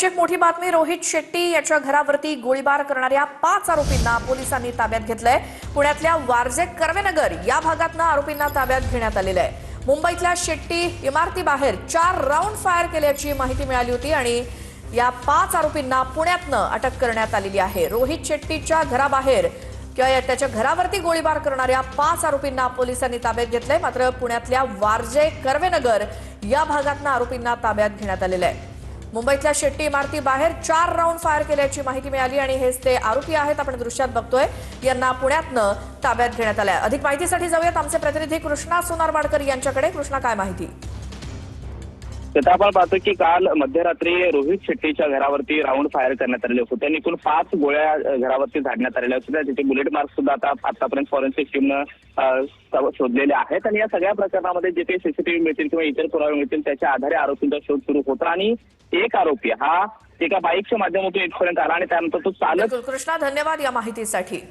एक मोठी बातमी। रोहित शेट्टी याच्या घरावरती गोळीबार करणाऱ्या 5 आरोपींना पोलिसांनी ताब्यात घेतलंय। पुण्यातल्या वारजे कर्वेनगर या भागातनं आरोपींना ताब्यात घेण्यात आलेलं आहे। मुंबईतल्या शेट्टी इमारतीबाहेर 4 राऊंड फायर केल्याची माहिती मिळाली होती आणि या 5 आरोपींना पुण्यातनं अटक करण्यात आलेली आहे। रोहित शेट्टीच्या घराबाहेर किंवा त्याच्या घरावरती गोळीबार करणाऱ्या 5 आरोपींना पोलिसांनी ताब्यात घेतलंय। मात्र पुण्यातल्या वारजे कर्वेनगर या भागातनं आरोपींना ताब्यात घेण्यात आलेलं आहे। मुंबईतल्या शेट्टी इमारती बाहेर 4 राऊंड फायर केल्याची माहिती मिळाली आणि हेच ते आरोपी आहेत। आपण दृश्यात बघतोय यांना पुण्यातनं ताब्यात घेण्यात आलंय। अधिक माहितीसाठी जाऊयात आमचे प्रतिनिधी कृष्णा सोनारवाडकर यांच्याकडे। कृष्णा, काय माहिती? आपण पाहतो की काल मध्यरात्री रोहित शेट्टीच्या घरावरती राऊंड फायर करण्यात आलेले होते। त्यांनी एकूण 5 गोळ्या घरावरती झाडण्यात आलेल्या होत्या। तिथे बुलेट मार्क सुद्धा आतापर्यंत फॉरेन्सिक टीमनं शोधलेले आहेत आणि या सगळ्या प्रकरणामध्ये जे काही सीसीटीव्ही मिळतील किंवा इतर पुरावे मिळतील त्याच्या आधारे आरोपींचा शोध सुरू होता आणि एक आरोपी हा एका बाईकच्या माध्यमातून इथपर्यंत आला आणि त्यानंतर तो चालत। कृष्णा, धन्यवाद या माहितीसाठी।